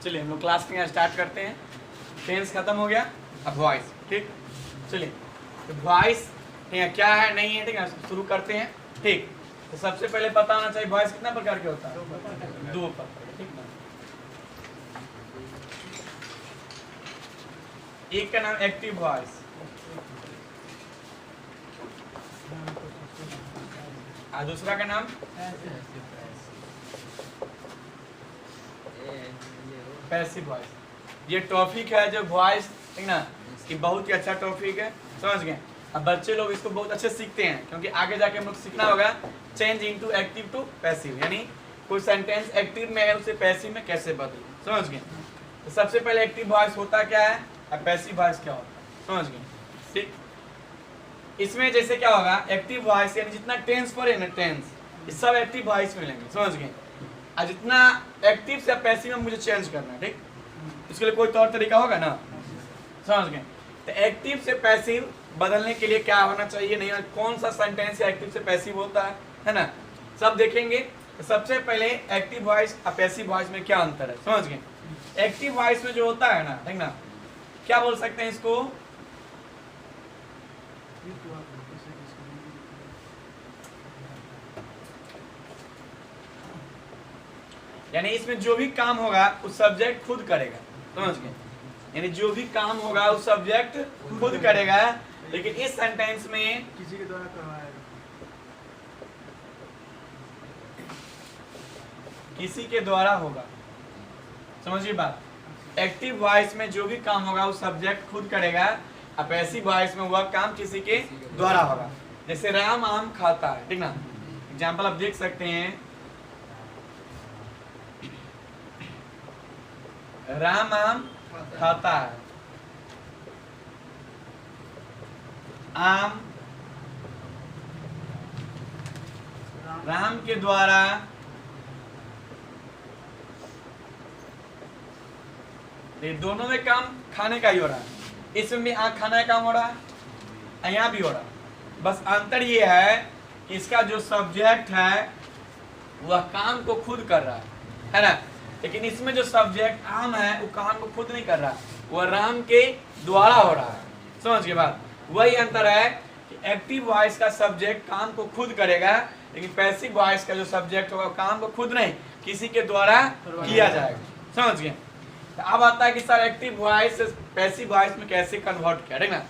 चलिए हम लोग क्लास में स्टार्ट करते हैं। टेंस खत्म हो गया, अब वॉइस। ठीक, चलिए तो वॉइस क्या है नहीं है, ठीक है, शुरू करते हैं। ठीक, तो सबसे पहले पता होना चाहिए वॉइस कितना प्रकार के होता है? दो प्रकार। ठीक ना, एक का नाम एक्टिव वॉइस और दूसरा का नाम पैसिव वॉइस। ये टॉपिक है जो वॉइस, ठीक ना, कि बहुत ही अच्छा टॉपिक है, समझ गए। अब बच्चे लोग इसको बहुत अच्छे सीखते हैं क्योंकि आगे जाके हम लोग सीखना होगा change into active to passive, यानी कोई सेंटेंस एक्टिव में है उसे पैसिव में कैसे बदले, समझ गए। तो सबसे पहले एक्टिव वॉइस होता क्या है और पैसिव वॉइस क्या होता है, समझ गए। ठीक, इसमें जैसे क्या होगा, एक्टिव वॉइस यानी जितना टेंस पर है ना, टेंस ये सब एक्टिव वॉइस में लेंगे, समझ गए। और जितना एक्टिव से पैसिव में मुझे चेंज करना है, ठीक, इसके लिए कोई तौर तरीका होगा ना, समझ गए। तो एक्टिव से पैसिव बदलने के लिए क्या होना चाहिए, नहीं कौन सा सेंटेंस एक्टिव से पैसिव होता है ना, सब देखेंगे। तो सबसे पहले एक्टिव वॉइस और पैसिव वॉइस में क्या अंतर है, समझ गए। एक्टिव वॉइस में जो होता है ना, ठीक ना, क्या बोल सकते हैं इसको, यानी इसमें जो भी काम होगा उस सब्जेक्ट खुद करेगा, समझ गए। यानी जो भी काम होगा उस सब्जेक्ट खुद करेगा, लेकिन इस सेंटेंस में किसी के द्वारा करवाएगा, किसी के द्वारा होगा, समझिए बात। एक्टिव वॉइस में जो भी काम होगा उस सब्जेक्ट खुद करेगा और पैसिव वॉइस में वह काम किसी के द्वारा होगा। जैसे राम आम खाता है, ठीक ना, एग्जाम्पल आप देख सकते हैं, राम आम खाता है, आम राम के द्वारा ये दोनों में काम खाने का ही हो रहा है, इसमें भी खाना का काम हो रहा है, यहाँ भी हो रहा है। बस अंतर ये है कि इसका जो सब्जेक्ट है वह काम को खुद कर रहा है ना, लेकिन इसमें जो सब्जेक्ट आम है वो काम को खुद नहीं कर रहा, वह राम के द्वारा हो रहा है, समझ के बात। वही अंतर है कि एक्टिव वॉइस का सब्जेक्ट काम को खुद करेगा, लेकिन पैसिव वॉइस का जो सब्जेक्ट होगा काम को खुद नहीं किसी के द्वारा किया जाएगा, समझ गए। तो अब आता है कि सर एक्टिव वॉइस से पैसिव वॉइस में कैसे कन्वर्ट किया, ठीक ना।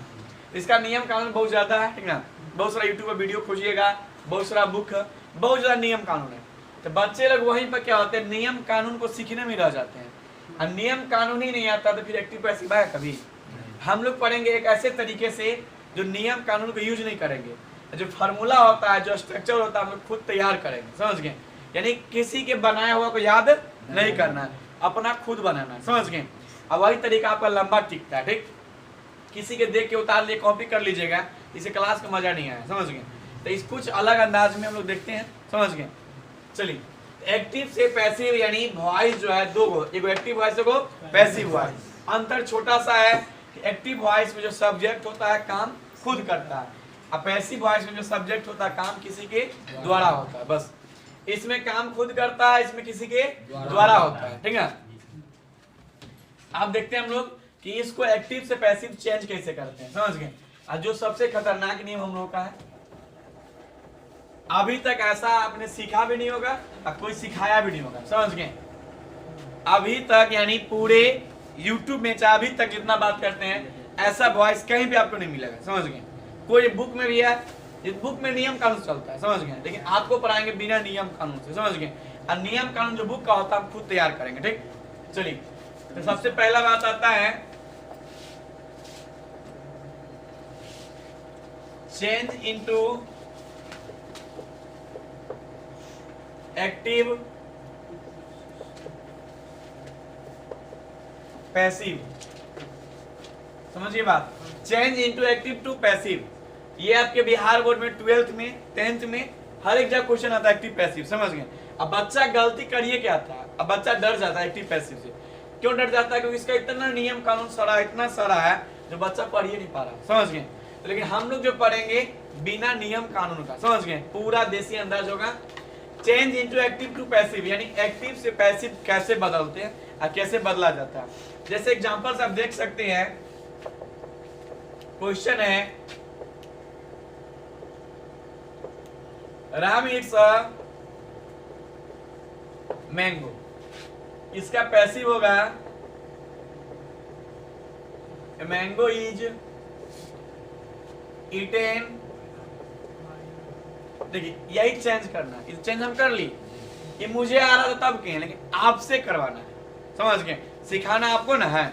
इसका नियम कानून बहुत ज्यादा है, ठीक ना, बहुत सारा यूट्यूब पर वीडियो खोजिएगा, बहुत सारा बुक, बहुत ज्यादा नियम कानून है। तो बच्चे लोग वहीं पर क्या होते हैं, नियम कानून को सीखने में रह जाते हैं, और नियम कानून ही नहीं आता तो फिर एक्टिव पैसिव आया कभी। हम लोग पढ़ेंगे एक ऐसे तरीके से जो नियम कानून को यूज नहीं करेंगे, जो फार्मूला होता है, जो स्ट्रक्चर होता है, हम लोग खुद तैयार करेंगे, समझ गए। यानी किसी के बनाया हुआ को याद नहीं करना है, अपना खुद बनाना है, समझ गए। अब वही तरीका आपका लंबा टिकता है, ठीक, किसी के देख के उतार लिए कॉपी कर लीजिएगा, इसे क्लास का मजा नहीं आया, समझ गए। तो इस कुछ अलग अंदाज में हम लोग देखते हैं, समझ गए। चलिए, एक्टिव से पैसिव यानी वॉइस जो है दो गो, एक एक्टिव वॉइस को पैसिव वॉइस। अंतर छोटा सा है कि एक्टिव वॉइस में जो सब्जेक्ट होता है काम खुद करता है, और पैसिव वॉइस में जो सब्जेक्ट होता है काम किसी के द्वारा होता है। बस इसमें काम खुद करता है, इसमें किसी के द्वारा होता है, ठीक है। आप देखते हैं हम लोग कि इसको एक्टिव से पैसिव चेंज कैसे करते हैं, समझ गए। और जो सबसे खतरनाक नियम हम लोग का है, अभी तक ऐसा आपने सीखा भी नहीं होगा और कोई सिखाया भी नहीं होगा, समझ गए। अभी तक यानी पूरे YouTube में चाहे अभी तक जितना बात करते हैं ऐसा वॉइस कहीं भी आपको नहीं मिलेगा, समझ गए। कोई बुक में भी है, इस बुक में नियम कानून चलता है, समझ गए, लेकिन आपको पढ़ाएंगे बिना नियम कानून से, समझ गए। और नियम कानून जो बुक का होता है हम खुद तैयार करेंगे, ठीक। चलिए, तो सबसे पहला बात आता है चेंज इनटू एक्टिव पैसिव, समझिए बात। Change into active to passive, ये आपके बिहार बोर्ड में 12th में 10th में हर एक जगह क्वेश्चन आता है एक्टिव पैसिव, समझ गए। अब बच्चा गलती करिए क्या था, अब बच्चा डर जाता है एक्टिव पैसिव से। क्यों डर जाता है, क्योंकि इसका इतना नियम कानून सारा इतना सारा है जो बच्चा पढ़ ही नहीं पा रहा, समझ गए। लेकिन हम लोग जो पढ़ेंगे बिना नियम कानून का, समझ गए, पूरा देसी अंदाज होगा। Change into active to passive, यानी एक्टिव से पैसिव कैसे बदलते हैं और कैसे बदला जाता है। जैसे एग्जांपल्स आप देख सकते हैं, क्वेश्चन है राम इट्स अ मैंगो, इसका पैसिव होगा मैंगो इज ईटेन। देखिए यही चेंज करना है, चेंज हम कर ली, ये मुझे आ रहा था तब कहें, लेकिन आपसे करवाना है, समझ गए, सिखाना आपको ना है।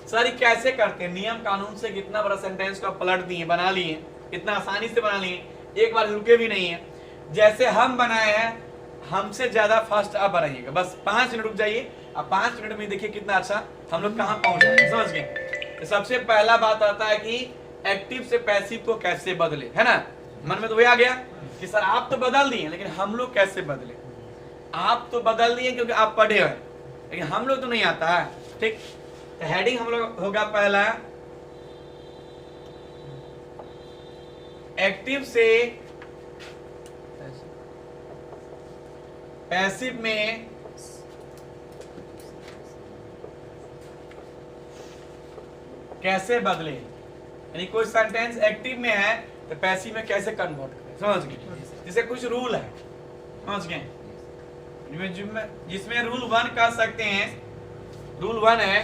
सर ये कैसे करते हैं, नियम कानून से कितना बड़ा सेंटेंस को पलट दिए, बना लिए, इतना आसानी से बना लिए, एक बार रुके भी नहीं है। जैसे हम बनाए हैं, हमसे ज्यादा फास्ट आप बनाइएगा, बस 5 मिनट रुक जाइए, अब 5 मिनट में देखिए कितना अच्छा हम लोग कहाँ पहुंच जाए, समझ गए। तो सबसे पहला बात आता है कि एक्टिव से पैसिव को कैसे बदले, है ना। मन में तो वही आ गया कि सर आप तो बदल दिए, लेकिन हम लोग कैसे बदले। आप तो बदल दिए क्योंकि आप पढ़े हैं, लेकिन हम लोग तो नहीं आता है, ठीक। तो हेडिंग हम लोग होगा पहला, एक्टिव से पैसिव में कैसे बदले, यानी कोई सेंटेंस एक्टिव में है तो पैसिव में कैसे कन्वर्ट करें, समझ गए। जैसे कुछ रूल है, समझ गए, जिसमें रूल 1 कह सकते हैं। रूल 1 है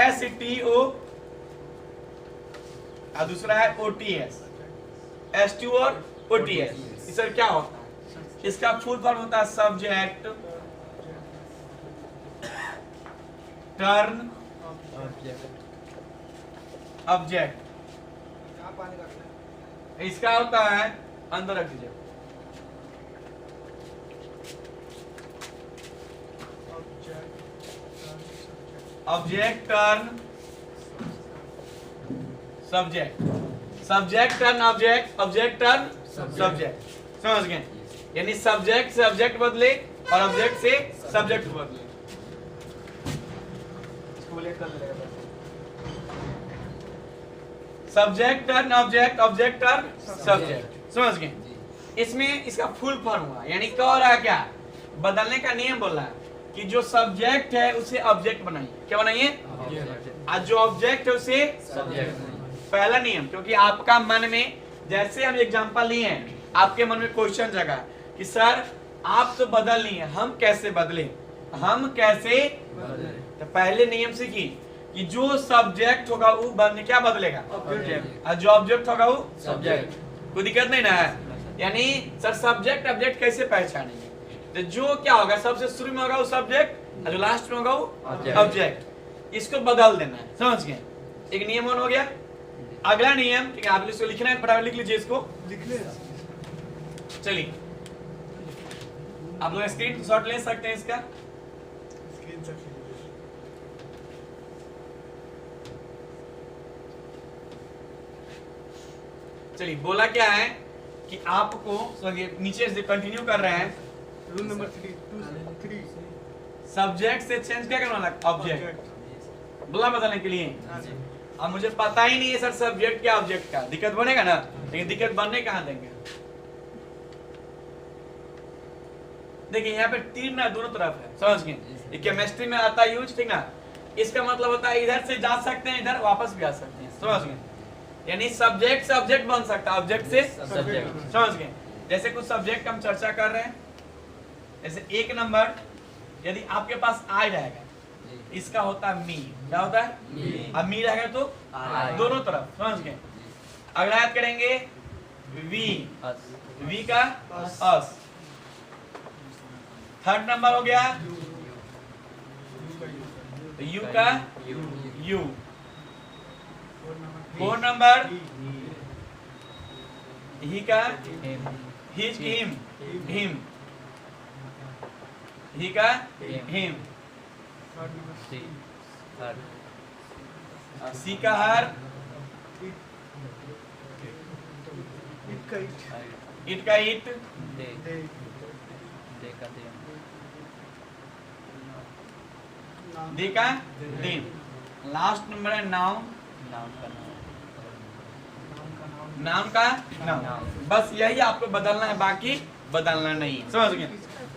STO और दूसरा है OTS, S2 और OTS। सर क्या होता है, इसका फुल फॉर्म होता है सब्जेक्ट टर्न ऑब्जेक्ट। इसका होता है, अंदर रख दीजिए, object turn subject, subject turn object, object turn subject, समझ गए। यानी सब्जेक्ट से ऑब्जेक्ट बदले और ऑब्जेक्ट से सब्जेक्ट बदले। Subject turn object, object turn subject, समझ गए। इसमें इसका फुल फॉर्म हुआ, यानी क्या हो रहा है, क्या बदलने का नियम बोल रहा है कि जो सब्जेक्ट है उसे ऑब्जेक्ट बनाइए, क्या बनाइए, और जो ऑब्जेक्ट है उसे सब्जेक्ट। पहला नियम, क्योंकि आपका मन में, जैसे हम एग्जांपल लिए हैं, आपके मन में क्वेश्चन जगा कि सर आप तो बदल लिए, हम कैसे बदले, हम कैसे बदले। तो पहले नियम से कि जो सब्जेक्ट होगा वो बनने क्या बदलेगा, ऑब्जेक्ट, और जो ऑब्जेक्ट होगा वो सब्जेक्ट। कोई दिक्कत नहीं ना है। यानी सर सब्जेक्ट ऑब्जेक्ट कैसे पहचानेंगे, तो जो क्या होगा सबसे शुरू में होगा वो सब्जेक्ट और जो लास्ट में होगा वो ऑब्जेक्ट। इसको बदल देना है, समझ गए। एक नियम हो गया। अगला नियम, ठीक है, आप इसको लिखना है, फटाफट लिख लीजिए इसको, लिख ले। चलिए आप लोग स्क्रीन शॉट ले सकते हैं इसका, चलिए। बोला क्या है कि आपको नीचे से कंटिन्यू कर रहे हैं, रूल नंबर 3 सब्जेक्ट से चेंज क्या करना है, ऑब्जेक्ट। बोला बदलने के लिए। अब मुझे पता ही नहीं है सर सब्जेक्ट क्या ऑब्जेक्ट का, दिक्कत बनेगा ना, लेकिन दिक्कत बनने कहाँ देंगे। देखिए यहाँ पे तीर ना दोनों तरफ है, समझ गए। ये केमिस्ट्री में आता है यूज, ठीक ना। इसका मतलब होता है इधर से जा सकते हैं, इधर वापस भी आ सकते हैं, समझ गए। यानी सब्जेक्ट से ऑब्जेक्ट बन सकता है, ऑब्जेक्ट से सब्जेक्ट, समझ गए। जैसे कुछ सब्जेक्ट हम चर्चा कर रहे हैं, जैसे 1 नंबर यदि आपके पास आ रहेगा, इसका होता है मी, क्या होता है, अब मी रहेगा तो दोनों तरफ, समझ गए। अगला याद करेंगे वी का अस। 3rd नंबर हो गया यू का यू। 4 नंबर ही का हिज, हिम, ही का हिम। सी का हर, इट का इट, दे का दिन। लास्ट नंबर है नाउन, नाम का नाम। बस यही आपको बदलना है, बाकी बदलना नहीं है, समझ गए?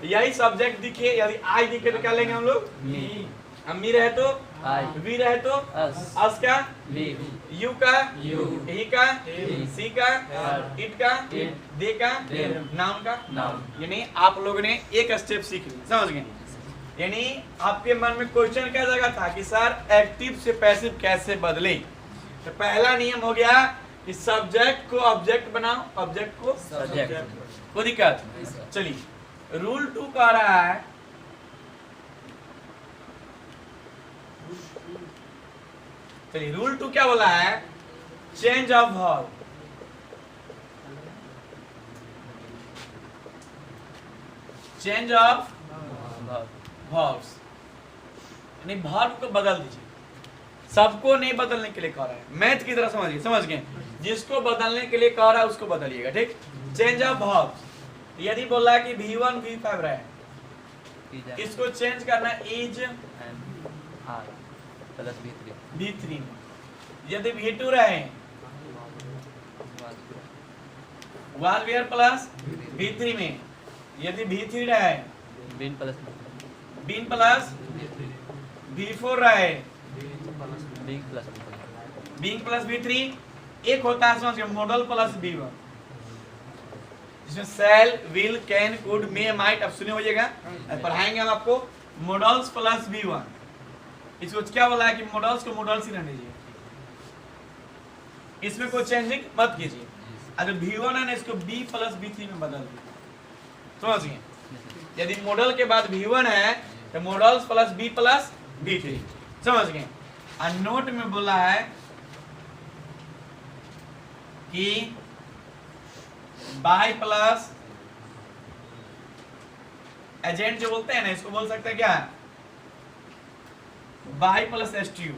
यही सब्जेक्ट दिखे, यदि आई दिखे तो क्या लेंगे हम लोग? मी रहे तो आई, वी रहे तो अस का, वी, यू का, यू, ही का, ही, सी का, हर, इट का, इट, दे का, देम, नाउन का, नाउन। यानी आप लोगों ने एक स्टेप सीख लिया, समझ गए? यानी आपके मन में क्वेश्चन क्या जगह था कि सर एक्टिव से पैसिव कैसे बदले? तो पहला नियम हो गया कि सब्जेक्ट को ऑब्जेक्ट बनाओ, ऑब्जेक्ट को सब्जेक्ट। कोई दिक्कत? चलिए रूल 2 कह रहा है, चलिए रूल 2 क्या बोला है? Change of verb. Change of verbs, यानी वर्ब को बदल दीजिए। सबको नहीं बदलने के लिए कह रहा है, मैथ की तरह समझिए, समझ गए? जिसको बदलने के लिए कह रहा है उसको बदलिएगा, ठीक? चेंज ऑफ वर्ब्स, यदि बोला है कि V1 V5 रहे, इसको चेंज करना इज प्लस V3 में। यदि V2 रहे, वाज वेयर प्लस V3 में। यदि V3 रहे, been plus been plus V4 रहे, been plus being plus V3। एक होता है समझ मॉडल प्लस V1, जिसमें shall, will, can, could, may, might, अब सुने होइएगा, पढ़ाएंगे हम आपको। मॉडल्स प्लस V1, इसको क्या बोला है कि मॉडल्स को मॉडल्स ही रहने दीजिए, इसमें कोई चेंजिंग मत कीजिए। अगर V1 है ना, इसको B प्लस V3 में बदल दीजिए, समझिए? यदि मॉडल के बाद V1 है तो models plus B plus V3, समझ गए? और नोट में बोला है कि बाय प्लस एजेंट जो बोलते हैं ना, इसको बोल सकते हैं क्या? By plus STU.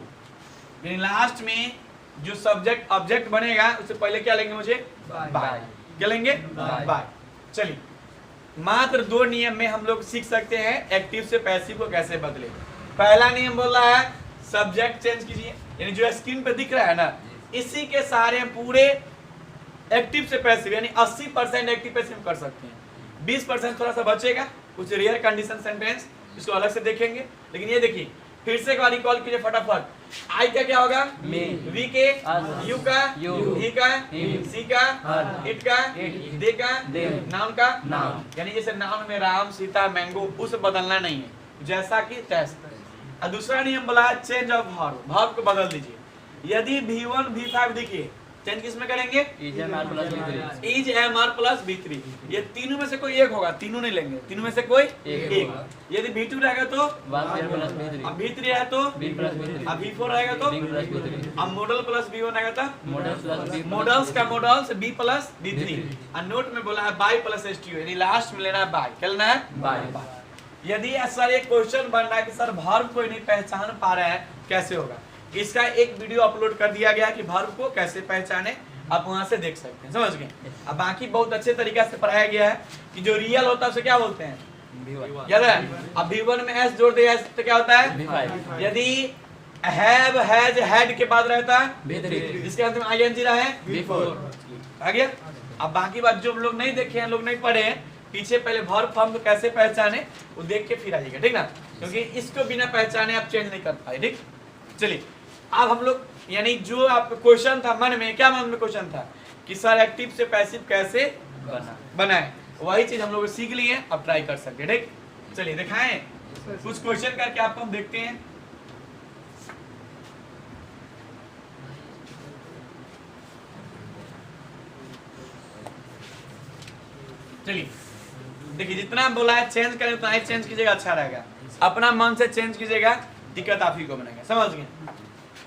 यानी लास्ट में जो सब्जेक्ट ऑब्जेक्ट बनेगा उससे पहले क्या लेंगे मुझे? बाय। क्या लेंगे? बाय। चलिए मात्र 2 नियम में हम लोग सीख सकते हैं एक्टिव से पैसिव को कैसे बदले। पहला नियम बोल रहा है सब्जेक्ट चेंज कीजिए, यानी जो स्क्रीन पे दिख रहा है ना, इसी के सारे पूरे एक्टिव से पैसिव, यानी 80% एक्टिव पैसिव कर सकते हैं। 20% थोड़ा सा बचेगा, कुछ रेयर कंडीशन सेंटेंस, इसको अलग से देखेंगे। लेकिन ये देखिए, फिर से एक बार रिकॉल कीजिए फटाफट। आई का क्या होगा? मे, वी के, यू का, यू, ही का, ही, सी का, हर, इट का, इट, दे का, देम, नाउन का, नाउन। यानी जैसे नाउन में राम, सीता, मैंगो, उसे बदलना नहीं है, जैसा कि तैसा। और दूसरा नियम बोला है चेंज ऑफ वर्ब, वर्ब को बदल दीजिए। यदि V1 V5 देखिए, चेंज किस में करेंगे? Is am are plus B3। Is am are plus B3। ये तीनों में से कोई एक होगा, तीनों नहीं लेंगे, तीनों में से कोई एक। यदि V2 रहेगा तो वाज वेयर प्लस B3। अब V3 है तो बीन प्लस B3। अब V4 रहेगा तो बीन प्लस B3। अब मॉडल प्लस V1 रहेगा तो मॉडल्स प्लस B। मॉडल्स का मॉडल्स B प्लस B3। और नोट में बोला है बाय प्लस STU, यानी लास्ट में लेना है बाय। क्या लेना है? बाय। यदि सर एक क्वेश्चन बन रहा है कि सर वर्ब कोई नहीं पहचान पा रहा है, कैसे होगा? इसका एक वीडियो अपलोड कर दिया गया कि वर्ब को कैसे पहचाने, आप वहां से देख सकते हैं, समझ गए? अब बाकी बहुत अच्छे तरीका से पढ़ाया गया है कि जो रियल होता है उसे क्या बोलते हैं? V1। याद है? अब V1 में S जोड़ दिया तो क्या होता है? V5। यदि हैव, हैज, हैड के बाद रहता है B3। जिसके अंत में ING रहा है V4। आ गया। अब बाकी बात जो लोग नहीं देखे हैं, लोग नहीं पढ़े हैं, पीछे पहले वर्ब फॉर्म को कैसे पहचाने वो देख के फिर आइएगा, ठीक ना? क्योंकि इसको बिना पहचाने आप चेंज नहीं कर पाए, ठीक? चलिए अब हम लोग, यानी जो आप क्वेश्चन था मन में, क्या मन में क्वेश्चन था कि सर एक्टिव से पैसिव कैसे बनाए, वही चीज हम लोग सीख लिए, अब ट्राई कर सकते हैं, ठीक? चलिए दिखाएं कुछ क्वेश्चन करके आपको हम देखते हैं। चलिए देखिए, जितना बोला है चेंज करें उतना ही चेंज कीजिएगा, अच्छा रहेगा। अपना मन से चेंज कीजिएगा, दिक्कत आप ही को बनेगा, समझ गए?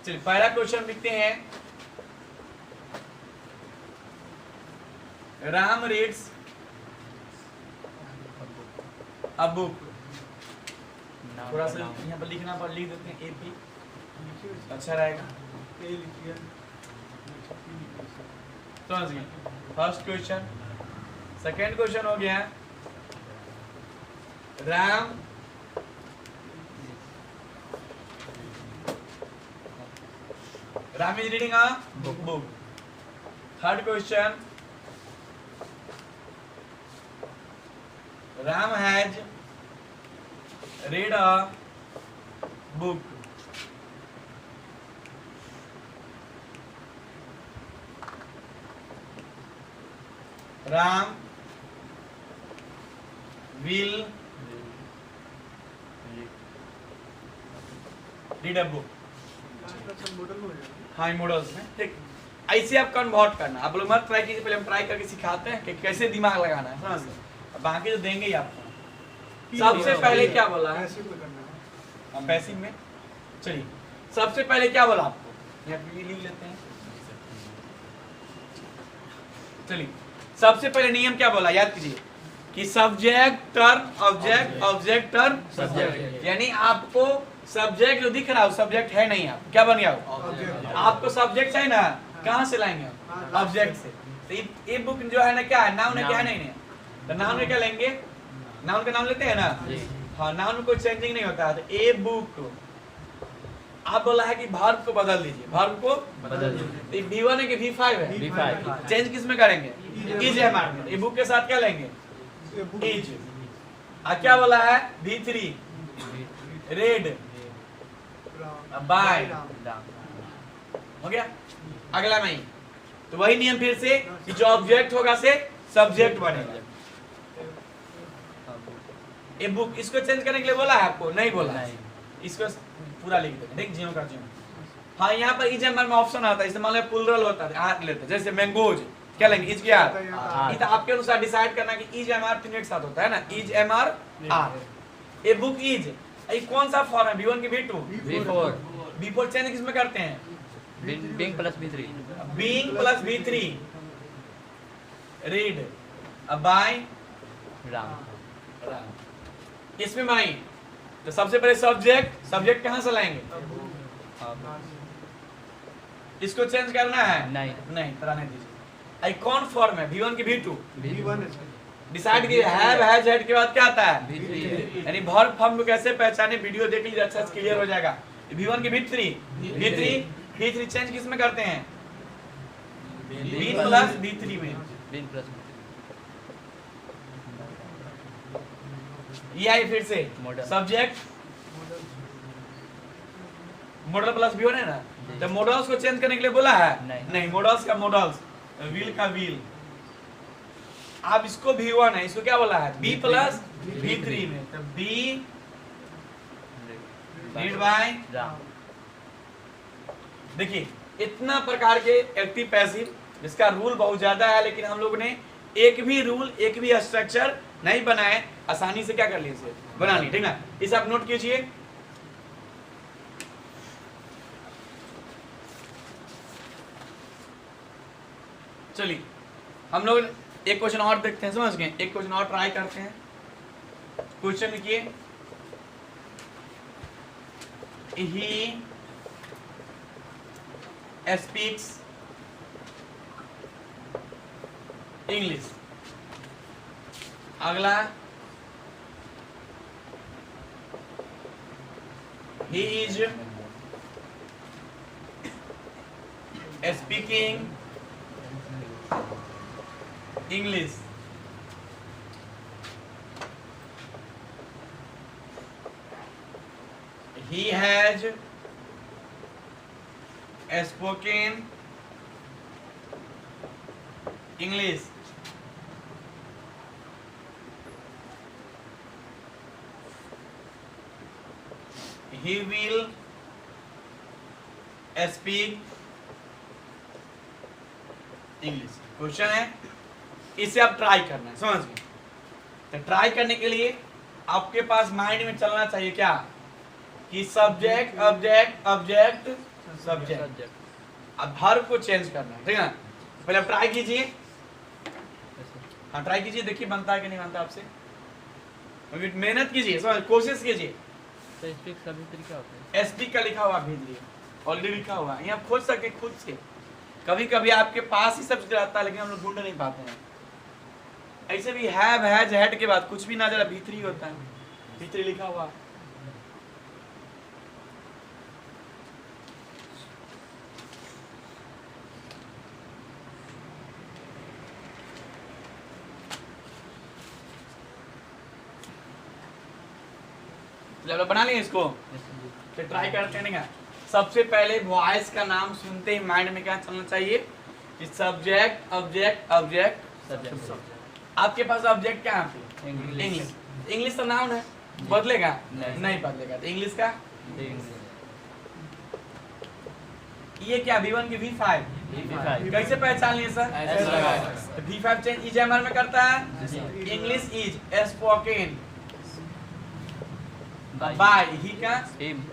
चलिए पहला क्वेश्चन लिखते हैं, राम रीड्स अ बुक। थोड़ा सा यहाँ पर लिखना पर लिख देते हैं AP, अच्छा रहेगा। समझ गए? First question. सेकेंड क्वेश्चन हो गया, Ram is reading a book. Third question, Ram has read a book. Ram will read a book. हाँ मॉडल्स में ठीक ऐसे आप कन्वर्ट करना। आप लोग मत ट्राई कीजिए, पहले हम ट्राई करके सिखाते हैं कि कैसे दिमाग लगाना है। हाँ सर, बाकी तो देंगे ही आपको। सबसे पहले क्या बोला है? हम पैसिव में चलिए, सबसे पहले क्या बोला आपको, यहाँ पे लिख लेते हैं। चलिए, सबसे पहले नियम क्या बोला याद कीजिए कि subject turn object, object turn subject. यानी आपको सब्जेक्ट जो दिख रहा है सब्जेक्ट है नहीं, आप क्या बन गया हो? आपको सब्जेक्ट है ना, कहाँ से लाएंगे आप? ऑब्जेक्ट से। तो ये बुक जो है ना क्या है, नाउन है क्या है? नहीं, तो नाउन में क्या लेंगे? नाउन का नाम लेते हैं ना। हाँ, नाउन में कोई चेंजिंग नहीं होता है। तो ए बुक आप बोला है कि वर्ब को बदल दीजिए, वर्ब को बदल दीजिए। V1 है कि V5 है? V5। चेंज किस में करेंगे? इज है हमारे में। ए बुक के साथ क्या लेंगे? इज। क्या बोला है? V3 रेड बाय हो गया। अगला नहीं, तो वही नियम फिर से कि जो ऑब्जेक्ट होगा से सब्जेक्ट बनेगा। ए बुक इसको चेंज करने के लिए बोला है आपको? नहीं बोला है। इसको पूरा लिख देंगे, देख जियो का जियो। हाँ, यहाँ पर इज एमआर में ऑप्शन आता है, इससे मान लो प्लुरल होता है आर लेते, जैसे मैंगोज क्या लेंगे? इज के आर। ये तो आपके अनुसार डिसाइड करना कि इज एमआर तीनों एक साथ होता है ना, is am are are. A book is, ये कौन सा फॉर्म है? V1 की V2? V4 चेंज किस में करते हैं? being plus B3 being plus B3 read by Ram. इसमें भाई तो सबसे पहले सब्जेक्ट, सब्जेक्ट कहाँ से लाएंगे? इसको चेंज करना है? नहीं नहीं, कराने दीजिए। आई कौन फॉर्म है? V1 की V2? डिसाइड कीजिए। हैव हैज हैड के बाद क्या आता है? V3। यानी वर्ब फॉर्म को कैसे पहचाने, वीडियो देख लीजिए, अच्छा से क्लियर हो जाएगा। V1 की V3 V3 चेंज किस में करते हैं? B प्लस B3 में। being plus ये आई फिर से Modal। Subject model plus B1 है ना, तो मॉडल्स को चेंज करने के लिए बोला है? नहीं, मॉडल्स का मॉडल्स, व्हील का व्हील। आप इसको V1 है, इसको क्या बोला है? B प्लस B3 में, तो B रीड बाय राम। देखिए इतना प्रकार के एक्टिव पैसिव, जिसका रूल बहुत ज्यादा है, लेकिन हम लोग ने एक भी रूल, एक भी स्ट्रक्चर नहीं बनाए, आसानी से क्या कर लिए इसे बना ली, ठीक ना। इसे आप नोट कीजिए। चलिए हम लोग एक क्वेश्चन और देखते हैं, समझ गए? एक क्वेश्चन और ट्राई करते हैं। क्वेश्चन लिखिए, he speaks English। अगला, he is speaking English। he has spoken English। he will speak English। Question है, इसे आप ट्राई करना है, समझ गए? तो ट्राई करने के लिए आपके पास माइंड में चलना चाहिए क्या कि सब्जेक्ट ऑब्जेक्ट ऑब्जेक्ट सब्जेक्ट। अब वर्ब को चेंज करना है, ठीक है ना। पहले आप ट्राई कीजिए। हाँ ट्राई कीजिए, देखिए बनता है कि नहीं बनता आपसे। मेहनत कीजिए, समझ, कोशिश कीजिए। तो स्पीक का भी तरीका होता है। स्पीक का लिखा हुआ भेज दिए, ऑलरेडी लिखा हुआ है, आप खोज सकते खुद से। कभी कभी आपके पास ही सब चीज रहता है, लेकिन हम लोग ढूंढ नहीं पाते हैं। ऐसे भी हैव हैज हैड के बाद कुछ भी ना जरा V3 होता है, V3 लिखा हुआ है। चलो बना लिए इसको, फिर ट्राई करते हैं ना। सबसे पहले वॉइस का नाम सुनते ही माइंड में क्या चलना चाहिए कि सब्जेक्ट ऑब्जेक्ट ऑब्जेक्ट। सब्जेक्ट आपके पास ऑब्जेक्ट क्या है? इंग्लिश। इंग्लिश तो नाउन है, बदलेगा नहीं बदलेगा। तो इंग्लिश का ये क्या V1 की V5 कैसे पहचान लिए सर? ऐसे लगाया। तो V5 चेंज इज एमआर में करता है। इंग्लिश इज स्पोकन बाय ही का। Him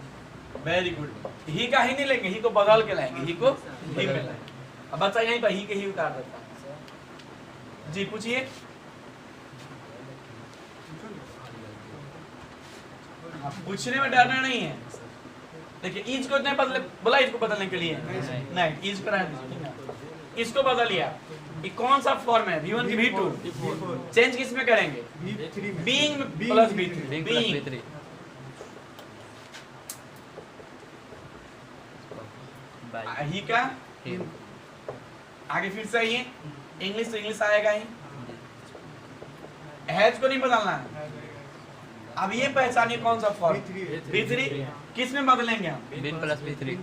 very good. ही का ही नहीं लेंगे, ही को बदल के लाएंगे, ही को ही में लाएंगे। अब बच्चा यहीं पर ही के ही उतार देता है। जी पूछिए। पूछने में डरना नहीं है। देखिए ईज को नहीं बदले, बोला इसको बदलने के लिए नहीं, ईज करा इसको बदलिए। ये कौन सा फॉर्म है? V1 की V2 चेंज किस में करेंगे? Being plus B3 being plus being. B3 by ही का हिम आगे फिर से ये इंग्लिश तो इंग्लिश आएगा ही। हैज को नहीं बदलना है। अब ये पहचानिए कौन सा फॉर्म? B3 किस में बदलेंगे हम? Being plus B3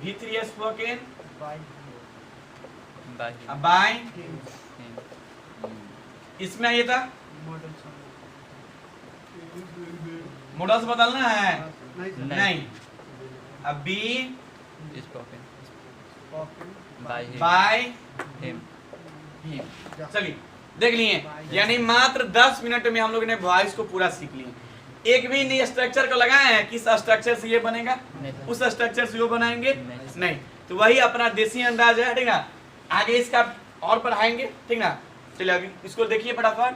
V3 spoken by अब बाय हिम इसमें ये था मॉडल्स बदलना है नहीं। अब be spoken by by him चलिए देख लिए, यानी मात्र 10 मिनट में हम लोग ने वॉइस को पूरा सीख लिया। एक भी नहीं स्ट्रक्चर को लगाए हैं, किस स्ट्रक्चर से ये बनेगा, उस स्ट्रक्चर से वो बनाएंगे नहीं। तो वही अपना देसी अंदाज है, ठीक ना। आगे इसका और पढ़ाएंगे, ठीक ना। चलिए आगे इसको देखिए फटाफट।